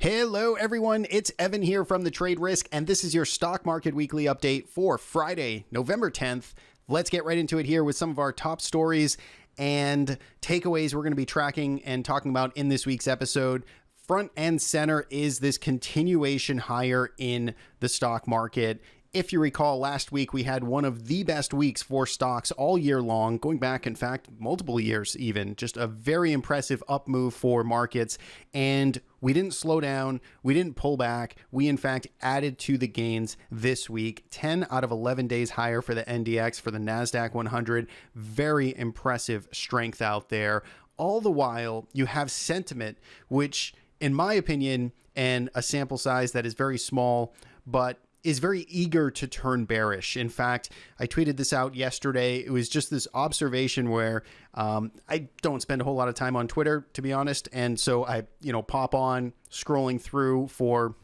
Hello everyone, it's Evan here from the Trade Risk, and this is your stock market weekly update for Friday, November 10th. Let's get right into it here with some of our top stories and takeaways we're going to be tracking and talking about in this week's episode. Front and center is this continuation higher in the stock market. If you recall, last week we had one of the best weeks for stocks all year long, going back, in fact, multiple years even. Just a very impressive up move for markets. And we didn't slow down. We didn't pull back. We, in fact, added to the gains this week. 10 out of 11 days higher for the NDX, for the Nasdaq 100. Very impressive strength out there. All the while, you have sentiment, which, in my opinion, and a sample size that is very small, but is very eager to turn bearish. In fact, I tweeted this out yesterday. It was just this observation where I don't spend a whole lot of time on Twitter, to be honest. And so I, pop on scrolling through for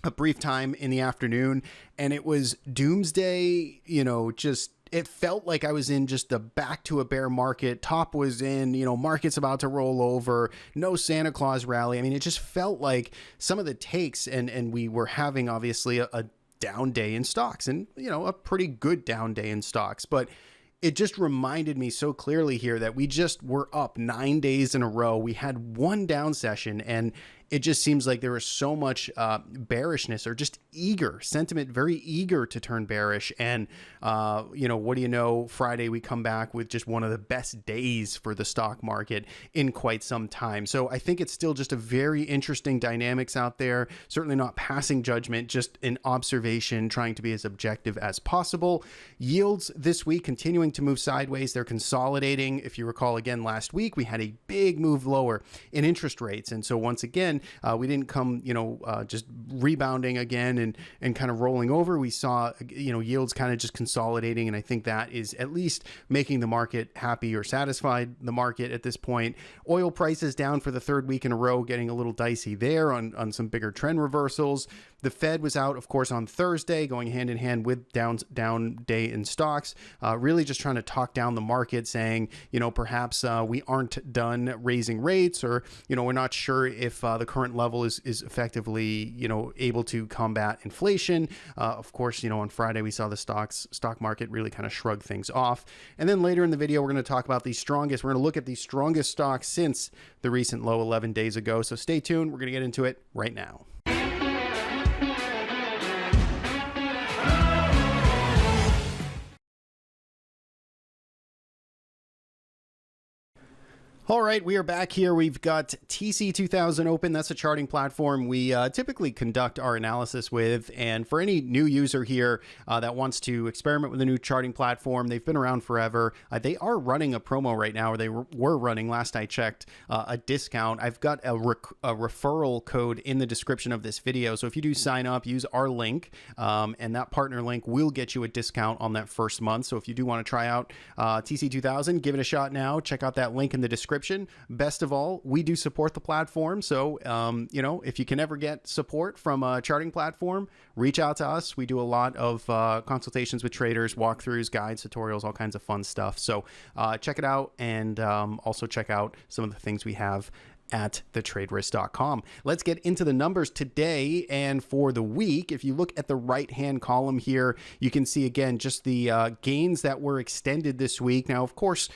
a brief time in the afternoon, and it was doomsday, it felt like I was in just the back to a bear market. Top was in, market's about to roll over, no Santa Claus rally. I mean, it just felt like some of the takes, and we were having obviously a down day in stocks, and a pretty good down day in stocks, but it just reminded me so clearly here that we just were up 9 days in a row. We had one down session, and it just seems like there was so much bearishness, or just sentiment, very eager to turn bearish. And, what do you know? Friday, we come back with just one of the best days for the stock market in quite some time. So I think it's still just a very interesting dynamics out there. Certainly not passing judgment, just an observation, trying to be as objective as possible. Yields this week continuing to move sideways. They're consolidating. If you recall, again, last week, we had a big move lower in interest rates. And so once again, we didn't come, just rebounding again and kind of rolling over. We saw, yields kind of just consolidating. And I think that is at least making the market happy or satisfied the market at this point. Oil prices down for the third week in a row, getting a little dicey there on some bigger trend reversals. The Fed was out, of course, on Thursday, going hand in hand with down day in stocks, really just trying to talk down the market, saying, perhaps we aren't done raising rates, or, we're not sure if the current level is effectively, able to combat inflation. Of course, on Friday, we saw the stock market really kind of shrug things off. And then later in the video, we're going to talk about we're going to look at the strongest stocks since the recent low 11 days ago. So stay tuned. We're going to get into it right now. All right, we are back here. We've got TC2000 open. That's a charting platform we typically conduct our analysis with. And for any new user here that wants to experiment with a new charting platform, they've been around forever. They are running a promo right now, or they were running, last I checked, a discount. I've got a referral code in the description of this video. So if you do sign up, use our link, and that partner link will get you a discount on that first month. So if you do want to try out TC2000, give it a shot now. Check out that link in the description. Best of all, we do support the platform. So, if you can ever get support from a charting platform, reach out to us. We do a lot of consultations with traders, walkthroughs, guides, tutorials, all kinds of fun stuff. So check it out, and also check out some of the things we have at thetraderisk.com. Let's get into the numbers today and for the week. If you look at the right-hand column here, you can see again just the gains that were extended this week. Now, of course,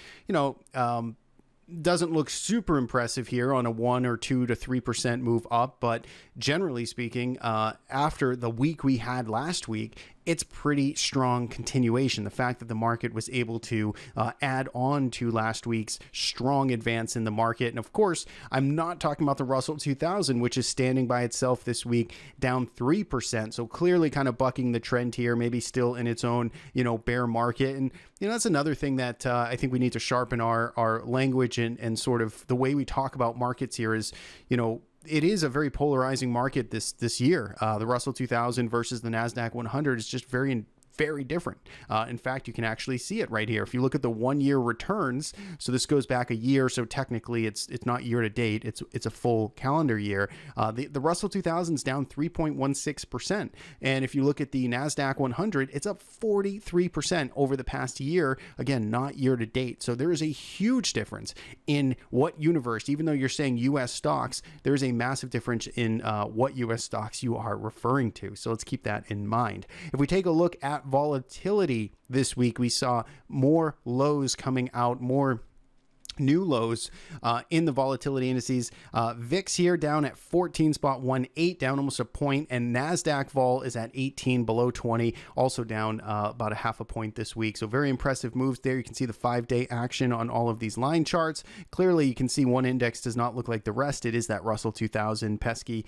doesn't look super impressive here on a 1 or 2 to 3% move up, but generally speaking, after the week we had last week, it's pretty strong continuation. The fact that the market was able to add on to last week's strong advance in the market. And of course, I'm not talking about the Russell 2000, which is standing by itself this week, down 3%. So clearly kind of bucking the trend here, maybe still in its own, bear market. And, that's another thing that I think we need to sharpen our language and sort of the way we talk about markets here is, it is a very polarizing market this year. The Russell 2000 versus the Nasdaq 100 is just very very different. In fact, you can actually see it right here. If you look at the 1-year returns, so this goes back a year, so technically it's not year to date, it's a full calendar year. The Russell 2000 is down 3.16%. And if you look at the Nasdaq 100, it's up 43% over the past year. Again, not year to date. So there is a huge difference in what universe, even though you're saying US stocks, there is a massive difference in what US stocks you are referring to. So let's keep that in mind. If we take a look at volatility this week, we saw more lows coming out, more new lows in the volatility indices. VIX here down at 14.18, down almost a point, and Nasdaq vol is at 18, below 20, also down about a half a point this week. So very impressive moves there. You can see the 5-day action on all of these line charts. Clearly, you can see one index does not look like the rest. It is that Russell 2000 pesky,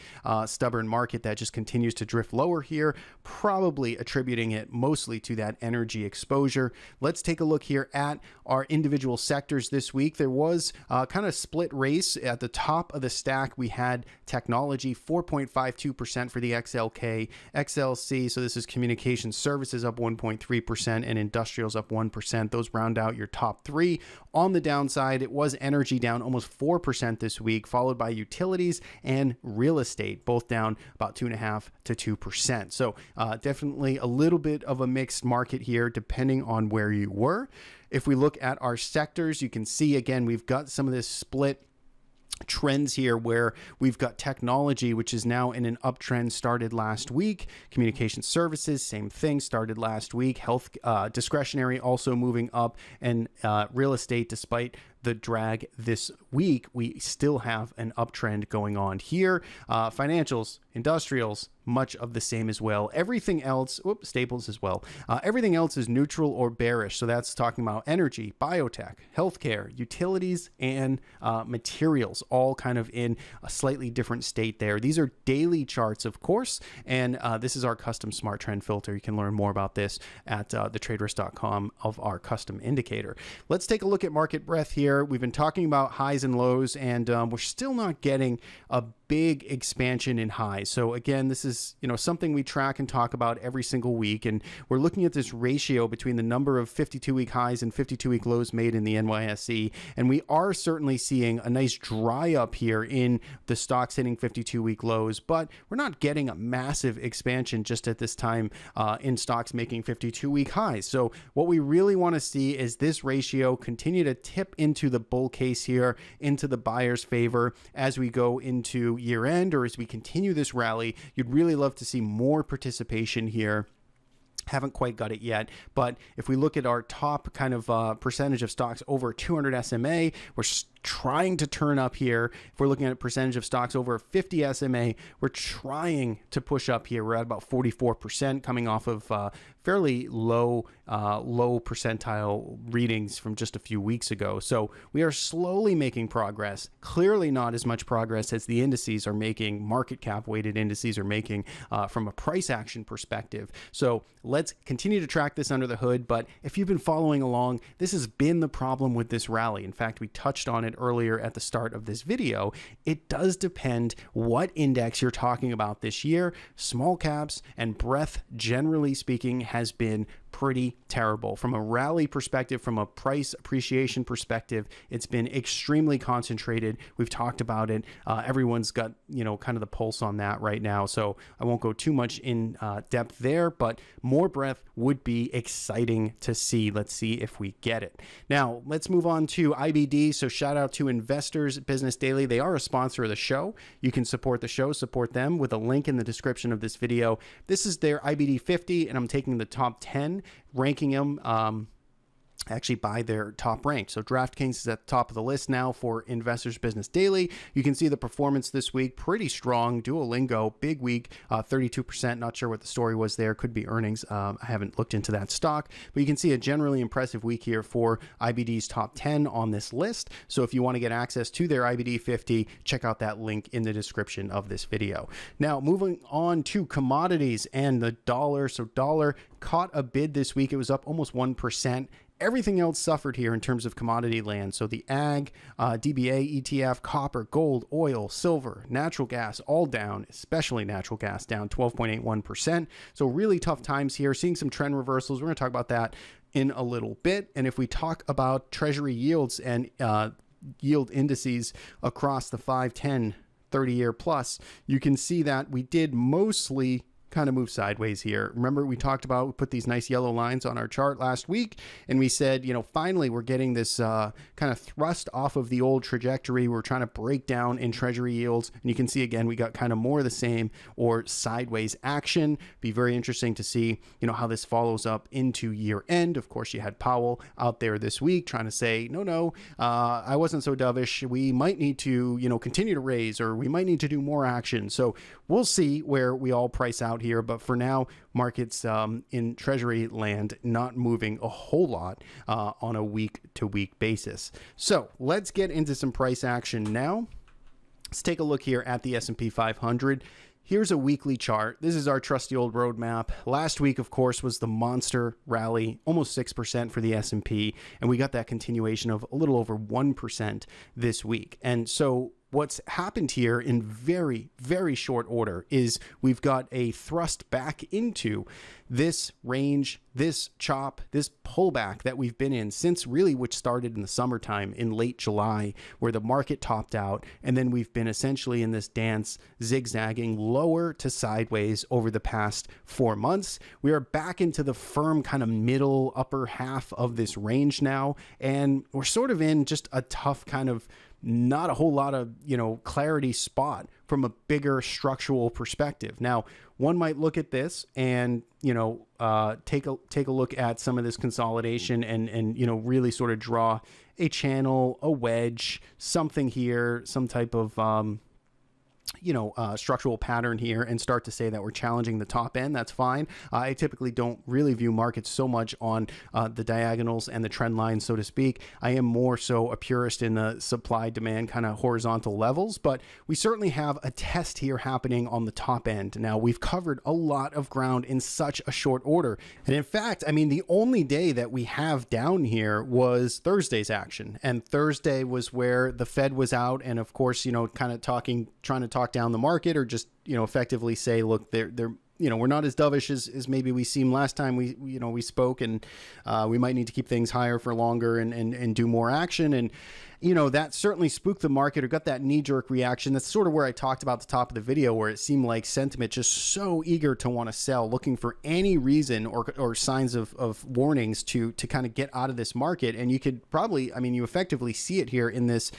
stubborn market that just continues to drift lower here, probably attributing it mostly to that energy exposure. Let's take a look here at our individual sectors this week. There was kind of split race. At the top of the stack, we had technology, 4.52% for the XLK, XLC, so this is communication services, up 1.3%, and industrials up 1%. Those round out your top three. On the downside, it was energy down almost 4% this week, followed by utilities and real estate, both down about 2.5% to 2%. So definitely a little bit of a mixed market here, depending on where you were. If we look at our sectors, you can see, again, we've got some of this split trends here where we've got technology, which is now in an uptrend, started last week. Communication services, same thing, started last week. Health, discretionary also moving up, and real estate, despite the drag this week, we still have an uptrend going on here. Financials, industrials, much of the same as well. Everything else, staples as well. Everything else is neutral or bearish. So that's talking about energy, biotech, healthcare, utilities, and materials, all kind of in a slightly different state there. These are daily charts, of course, and this is our custom smart trend filter. You can learn more about this at thetraderist.com of our custom indicator. Let's take a look at market breadth here. We've been talking about highs and lows, and we're still not getting a big expansion in highs. So again, this is, something we track and talk about every single week, and we're looking at this ratio between the number of 52-week highs and 52-week lows made in the NYSE, and we are certainly seeing a nice dry up here in the stocks hitting 52-week lows, but we're not getting a massive expansion just at this time in stocks making 52-week highs. So what we really want to see is this ratio continue to tip into the bull case here, into the buyer's favor as we go into year end, or as we continue this rally. You'd really love to see more participation here. Haven't quite got it yet, but if we look at our top kind of percentage of stocks over 200 SMA, we're trying to turn up here. If we're looking at a percentage of stocks over 50 SMA, we're trying to push up here. We're at about 44%, coming off of fairly low percentile readings from just a few weeks ago. So we are slowly making progress. Clearly not as much progress as the indices are making, market cap weighted indices are making from a price action perspective. So let's continue to track this under the hood. But if you've been following along, this has been the problem with this rally. In fact, we touched on it earlier at the start of this video. It does depend what index you're talking about this year. Small caps and breadth, generally speaking, has been pretty terrible. From a rally perspective, from a price appreciation perspective, it's been extremely concentrated. We've talked about it. Everyone's got, kind of the pulse on that right now. So I won't go too much in depth there, but more breadth would be exciting to see. Let's see if we get it. Now, let's move on to IBD. So shout out to Investors Business Daily. They are a sponsor of the show. You can support the show, support them with a link in the description of this video. This is their IBD 50, and I'm taking the top 10, ranking them actually by their top rank. So DraftKings is at the top of the list now for Investors Business Daily. You can see the performance this week, pretty strong. Duolingo, big week, 32%. Not sure what the story was there. Could be earnings. I haven't looked into that stock, but you can see a generally impressive week here for IBD's top 10 on this list. So if you want to get access to their IBD 50, check out that link in the description of this video. Now, moving on to commodities and the dollar. So dollar caught a bid this week. It was up almost 1%. Everything else suffered here in terms of commodity land. So the ag, DBA, ETF, copper, gold, oil, silver, natural gas, all down, especially natural gas down 12.81%. So really tough times here, seeing some trend reversals. We're going to talk about that in a little bit. And if we talk about treasury yields and yield indices across the 5, 10, 30-year plus, you can see that we did mostly kind of move sideways here. Remember, we talked about, we put these nice yellow lines on our chart last week, and we said, you know, finally we're getting this kind of thrust off of the old trajectory. We're trying to break down in treasury yields, and you can see again we got kind of more of the same or sideways action. Be very interesting to see, you know, how this follows up into year end. Of course, you had Powell out there this week trying to say, no, I wasn't so dovish. We might need to, you know, continue to raise, or we might need to do more action. So we'll see where we all price out here, but for now, markets in treasury land not moving a whole lot on a week-to-week basis. So let's get into some price action now. Let's take a look here at the S&P 500. Here's a weekly chart. This is our trusty old roadmap. Last week, of course, was the monster rally, almost 6% for the S&P, and we got that continuation of a little over 1% this week. And so what's happened here in very, very short order is we've got a thrust back into this range, this chop, this pullback that we've been in since really, which started in the summertime in late July, where the market topped out. And then we've been essentially in this dance, zigzagging lower to sideways over the past 4 months. We are back into the firm kind of middle upper half of this range now. And we're sort of in just a tough kind of not a whole lot of, you know, clarity spot from a bigger structural perspective. Now, one might look at this and, you know, take a look at some of this consolidation and, you know, really sort of draw a channel, a wedge, something here, some type of, structural pattern here and start to say that we're challenging the top end. That's fine. I typically don't really view markets so much on the diagonals and the trend lines, so to speak. I am more so a purist in the supply demand kind of horizontal levels, but we certainly have a test here happening on the top end. Now, we've covered a lot of ground in such a short order. And in fact, I mean, the only day that we have down here was Thursday's action. And Thursday was where the Fed was out. And of course, you know, kind of trying to talk down the market, or just, you know, effectively say, look, they're you know, we're not as dovish as maybe we seemed last time we spoke, and we might need to keep things higher for longer and do more action. And you know, that certainly spooked the market or got that knee-jerk reaction. That's sort of where I talked about at the top of the video, where it seemed like sentiment just so eager to want to sell, looking for any reason or signs of warnings to kind of get out of this market. And you could probably, I mean, you effectively see it here in this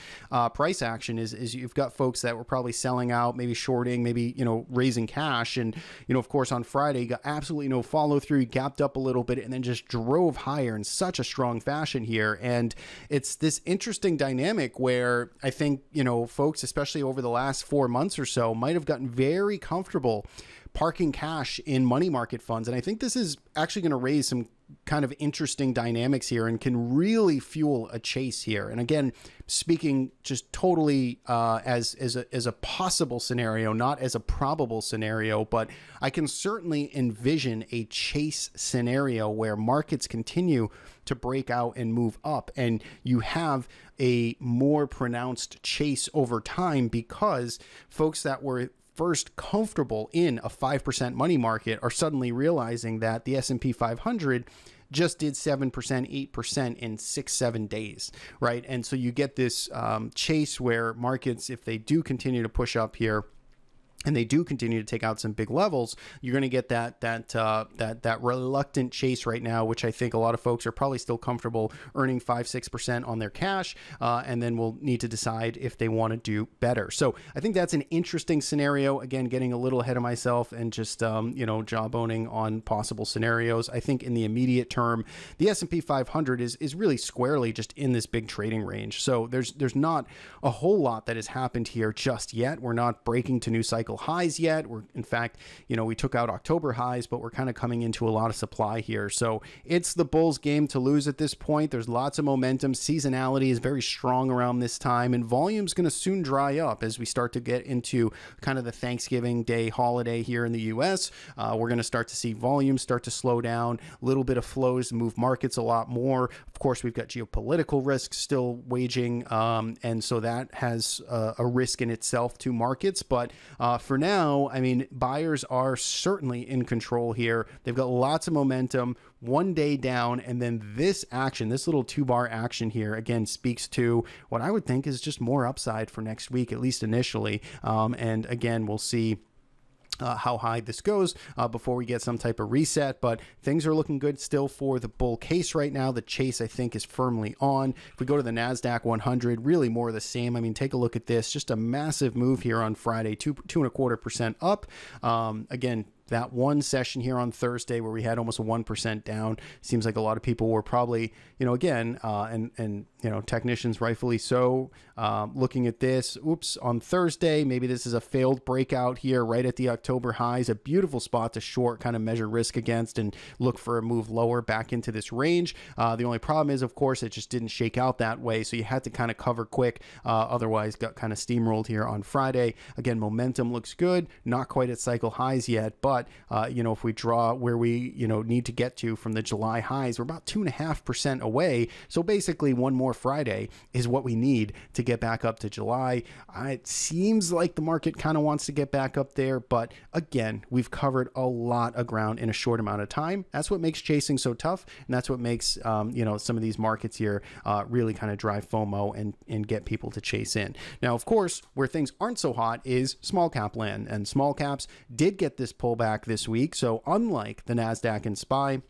price action is you've got folks that were probably selling out, maybe shorting, maybe, you know, raising cash. And, you know, of course, on Friday, you got absolutely no follow through, gapped up a little bit and then just drove higher in such a strong fashion here. And it's this interesting dynamic where I think, you know, folks, especially over the last 4 months or so, might have gotten very comfortable parking cash in money market funds. And I think this is actually going to raise some kind of interesting dynamics here and can really fuel a chase here. And again, speaking just totally as a possible scenario, not as a probable scenario, but I can certainly envision a chase scenario where markets continue to break out and move up, and you have a more pronounced chase over time because folks that were first comfortable in a 5% money market are suddenly realizing that the S&P 500 just did 7%, 8% in 6-7 days, right? And so you get this chase where markets, if they do continue to push up here, and they do continue to take out some big levels, you're going to get that reluctant chase right now, which I think a lot of folks are probably still comfortable earning 5-6% on their cash, and then will need to decide if they want to do better. So I think that's an interesting scenario. Again, getting a little ahead of myself and just jawboning on possible scenarios. I think in the immediate term, the S&P 500 is really squarely just in this big trading range. So there's not a whole lot that has happened here just yet. We're not breaking to new cycle cycle highs yet. We're, in fact, we took out October highs, but we're kind of coming into a lot of supply here. So it's the bulls game to lose at this point. There's lots of momentum. Seasonality is very strong around this time, and volume's going to soon dry up as we start to get into kind of the Thanksgiving Day holiday here in the US. We're going to start to see volume start to slow down, a little bit of flows to move markets a lot more. Of course, we've got geopolitical risks still waging, and so that has a risk in itself to markets. But for now, I mean, buyers are certainly in control here. They've got lots of momentum, one day down, and then this action, this little 2-bar action here, again, speaks to what I would think is just more upside for next week, at least initially. And again, we'll see how high this goes before we get some type of reset, but things are looking good still for the bull case right now. The chase, I think, is firmly on. If we go to the Nasdaq 100, really more of the same. I mean, take a look at this, just a massive move here on Friday, 2.25% up. Again, that one session here on Thursday where we had almost a 1% down, seems like a lot of people were probably, again, and technicians rightfully so, looking at this, on Thursday, maybe this is a failed breakout here right at the October highs, a beautiful spot to short, kind of measure risk against and look for a move lower back into this range. The only problem is, of course, it just didn't shake out that way. So you had to kind of cover quick. Otherwise got kind of steamrolled here on Friday. Again, momentum looks good, not quite at cycle highs yet, but if we draw where we, need to get to from the July highs, we're about 2.5% away. So basically one more Friday is what we need to get back up to July. It seems like the market kind of wants to get back up there, but again, we've covered a lot of ground in a short amount of time. That's what makes chasing so tough. And that's what makes, some of these markets here really kind of drive FOMO and get people to chase in. Now, of course, where things aren't so hot is small cap land, and small caps did get this pullback this week. So unlike the Nasdaq and SPY,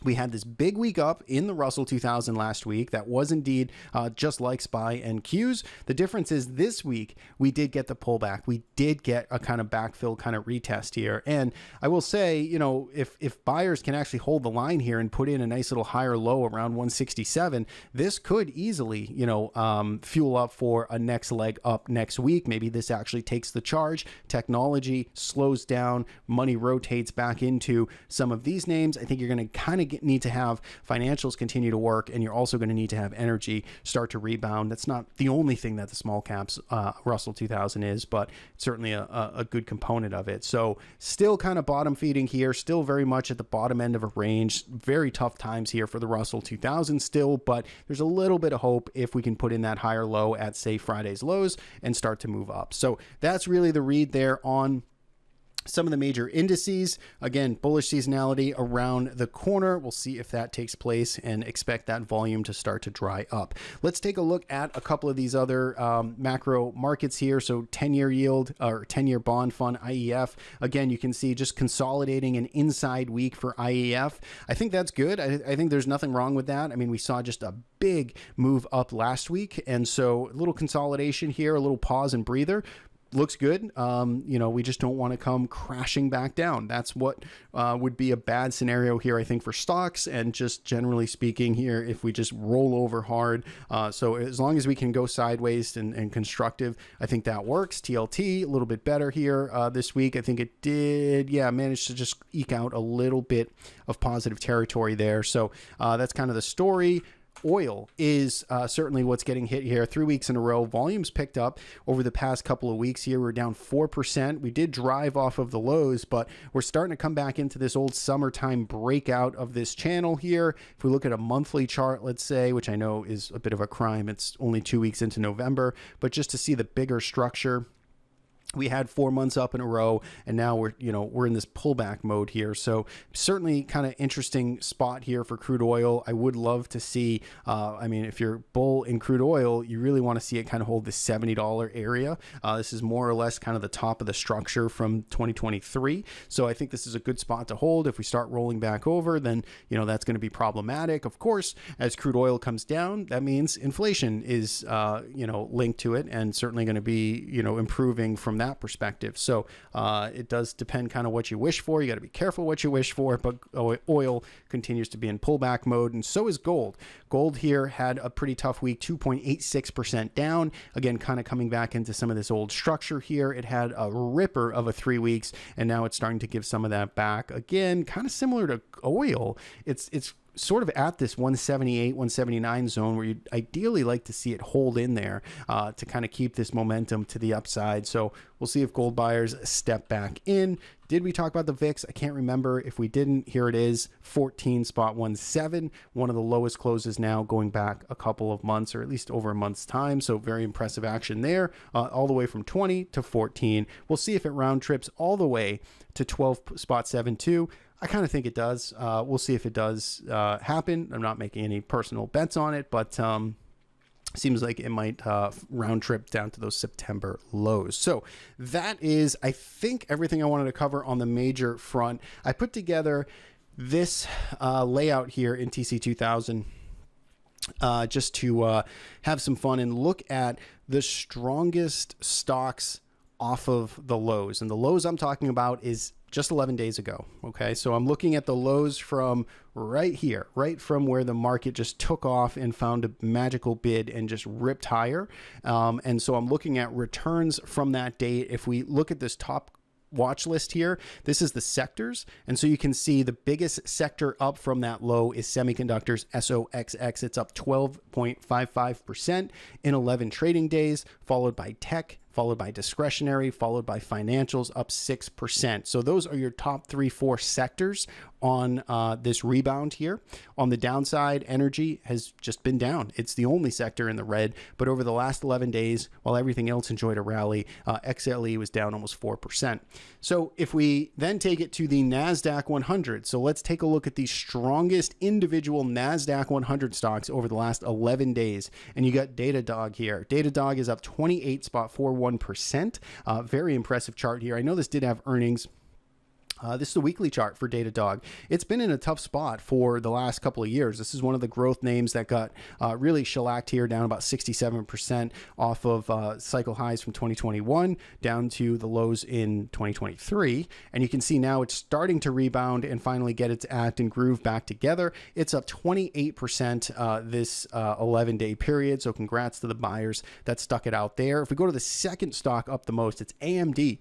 we had this big week up in the Russell 2000 last week. That was indeed just like SPY and Qs. The difference is this week, we did get the pullback. We did get a kind of backfill kind of retest here. And I will say, if buyers can actually hold the line here and put in a nice little higher low around 167, this could easily, fuel up for a next leg up next week. Maybe this actually takes the charge. Technology slows down. Money rotates back into some of these names. I think you're going to kind of need to have financials continue to work, and you're also going to need to have energy start to rebound. That's not the only thing that the small caps Russell 2000 is, but certainly a good component of it. So still kind of bottom feeding here, still very much at the bottom end of a range. Very tough times here for the Russell 2000 still, but there's a little bit of hope if we can put in that higher low at, say, Friday's lows and start to move up. So that's really the read there on some of the major indices. Again, bullish seasonality around the corner. We'll see if that takes place and expect that volume to start to dry up. Let's take a look at a couple of these other macro markets here. So 10-year yield or 10-year bond fund, IEF. Again, you can see just consolidating an inside week for IEF. I think that's good. I think there's nothing wrong with that. I mean, we saw just a big move up last week. And so a little consolidation here, a little pause and breather. Looks good. We just don't want to come crashing back down. That's what would be a bad scenario here, I think, for stocks, and just generally speaking here, if we just roll over hard. So as long as we can go sideways and constructive, I think that works. TLT, a little bit better here this week. I think it did, manage to just eke out a little bit of positive territory there. So that's kind of the story. Oil is certainly what's getting hit here. 3 weeks in a row. Volumes picked up over the past couple of weeks here. We're down 4%. We did drive off of the lows, but we're starting to come back into this old summertime breakout of this channel here. If we look at a monthly chart, let's say, which I know is a bit of a crime, it's only 2 weeks into November, but just to see the bigger structure. We had 4 months up in a row, and now we're in this pullback mode here. So certainly kind of interesting spot here for crude oil. I would love to see, if you're bull in crude oil, you really want to see it kind of hold the $70 area. This is more or less kind of the top of the structure from 2023. So I think this is a good spot to hold. If we start rolling back over, then, that's going to be problematic. Of course, as crude oil comes down, that means inflation is, linked to it, and certainly going to be, improving from that perspective. So it does depend kind of what you wish for. You got to be careful what you wish for, but oil continues to be in pullback mode, and so is gold. Gold here had a pretty tough week, 2.86% down. Again, kind of coming back into some of this old structure here. It had a ripper of a 3 weeks, and now it's starting to give some of that back. Again, kind of similar to oil. It's sort of at this 178, 179 zone where you'd ideally like to see it hold in there to kind of keep this momentum to the upside. So we'll see if gold buyers step back in. Did we talk about the VIX? I can't remember. If we didn't, here it is, 14.17, one of the lowest closes now going back a couple of months, or at least over a month's time. So very impressive action there, all the way from 20 to 14. We'll see if it round trips all the way to 12.72. I kind of think it does. We'll see if it does happen. I'm not making any personal bets on it, but seems like it might round trip down to those September lows. So that is, I think, everything I wanted to cover on the major front. I put together this layout here in TC 2000 just to have some fun and look at the strongest stocks off of the lows. And the lows I'm talking about is just 11 days ago. Okay, so I'm looking at the lows from right here, right from where the market just took off and found a magical bid and just ripped higher. And so I'm looking at returns from that date. If we look at this top watch list here, this is the sectors, and so you can see the biggest sector up from that low is semiconductors, SOXX. It's up 12.55% in 11 trading days, followed by tech, followed by discretionary, followed by financials, up 6%. So those are your top 3-4 sectors on this rebound here. On the downside, energy has just been down. It's the only sector in the red, but over the last 11 days, while everything else enjoyed a rally, XLE was down almost 4%. So if we then take it to the Nasdaq 100, so let's take a look at the strongest individual Nasdaq 100 stocks over the last 11 days. And you got Datadog here. Datadog is up 28.41%. Very impressive chart here. I know this did have earnings. This is the weekly chart for Datadog. It's been in a tough spot for the last couple of years. This is one of the growth names that got really shellacked here, down about 67% off of cycle highs from 2021 down to the lows in 2023. And you can see now it's starting to rebound and finally get its act and groove back together. It's up 28% this 11-day period. So congrats to the buyers that stuck it out there. If we go to the second stock up the most, it's AMD.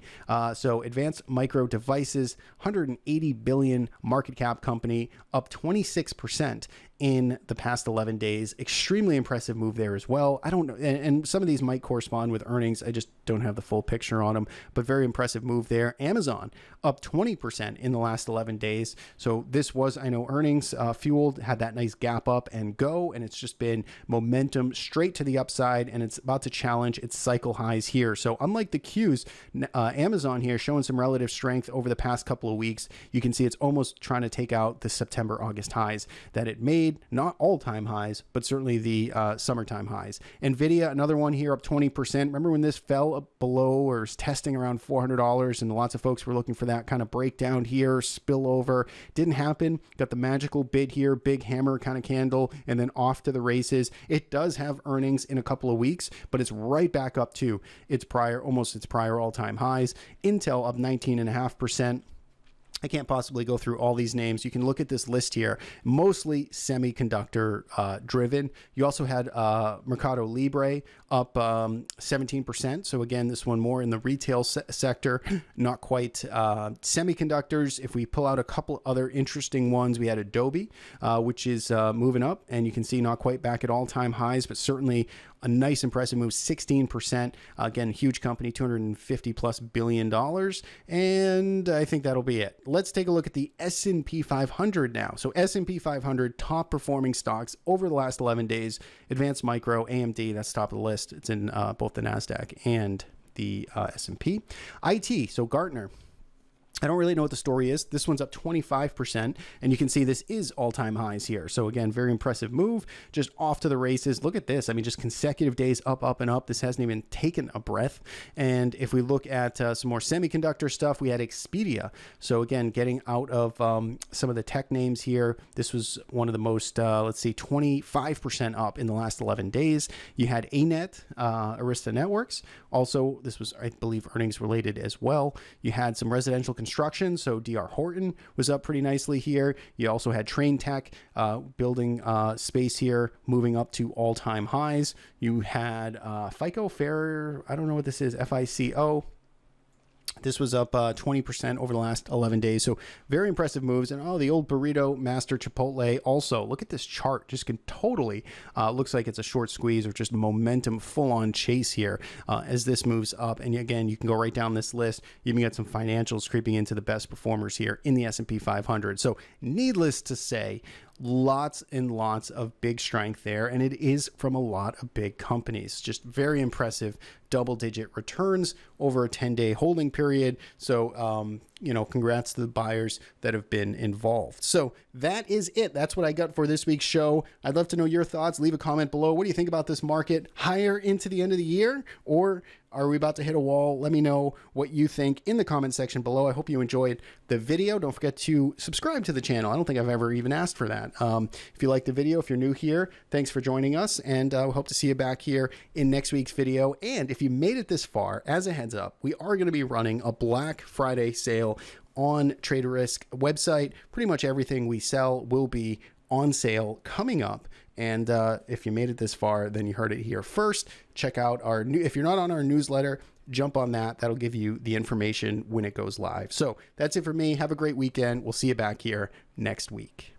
So Advanced Micro Devices, 180 billion market cap company, up 26% in the past 11 days. Extremely impressive move there as well. I don't know, and some of these might correspond with earnings. I just don't have the full picture on them, but very impressive move there. Amazon up 20% in the last 11 days. So this was, I know, earnings fueled, had that nice gap up and go, and it's just been momentum straight to the upside, and it's about to challenge its cycle highs here. So unlike the Qs, Amazon here showing some relative strength over the past couple of weeks. You can see it's almost trying to take out the September, August highs that it made. Not all-time highs, but certainly the summertime highs. Nvidia, another one here, up 20%. Remember when this fell up below or was testing around $400, and lots of folks were looking for that kind of breakdown here, spillover. Didn't happen. Got the magical bid here, big hammer kind of candle, and then off to the races. It does have earnings in a couple of weeks, but it's right back up to its prior all-time highs. Intel up 19.5%. I can't possibly go through all these names. You can look at this list here, mostly semiconductor driven. You also had Mercado Libre up 17%. So again, this one more in the retail sector, not quite semiconductors. If we pull out a couple other interesting ones, we had Adobe, which is moving up, and you can see not quite back at all-time highs, but certainly a nice impressive move, 16%. Again, huge company, $250+ billion. And I think that'll be it. Let's take a look at the S&P 500 now. So S&P 500 top performing stocks over the last 11 days. Advanced Micro, AMD, that's top of the list. It's in both the Nasdaq and the S&P. IT, so Gartner. I don't really know what the story is. This one's up 25%, and you can see this is all-time highs here. So again, very impressive move, just off to the races. Look at this. I mean, just consecutive days up, up, and up. This hasn't even taken a breath. And if we look at some more semiconductor stuff, we had Expedia. So again, getting out of some of the tech names here. This was one of the most, let's see, 25% up in the last 11 days. You had ANET, Arista Networks. Also, this was, I believe, earnings related as well. You had some residential construction, so DR Horton was up pretty nicely here. You also had Train Tech building space here, moving up to all-time highs. You had FICO, I don't know what this is, FICO. This was up 20% over the last 11 days. So very impressive moves. And the old burrito master Chipotle also. Look at this chart. Just can totally looks like it's a short squeeze or just momentum full on chase here as this moves up. And again, you can go right down this list. You even got some financials creeping into the best performers here in the S&P 500. So needless to say, lots and lots of big strength there, and it is from a lot of big companies. Just very impressive double-digit returns over a 10-day holding period. So, congrats to the buyers that have been involved. So that is it. That's what I got for this week's show. I'd love to know your thoughts. Leave a comment below. What do you think about this market higher into the end of the year, or are we about to hit a wall? Let me know what you think in the comment section below. I hope you enjoyed the video. Don't forget to subscribe to the channel. I don't think I've ever even asked for that. If you liked the video, if you're new here, thanks for joining us, and we hope to see you back here in next week's video. And if you made it this far, as a heads up, we are going to be running a Black Friday sale on Trader Risk website. Pretty much everything we sell will be on sale coming up. And if you made it this far, then you heard it here first. Check out our new, if you're not on our newsletter, jump on that. That'll give you the information when it goes live. So that's it for me. Have a great weekend. We'll see you back here next week.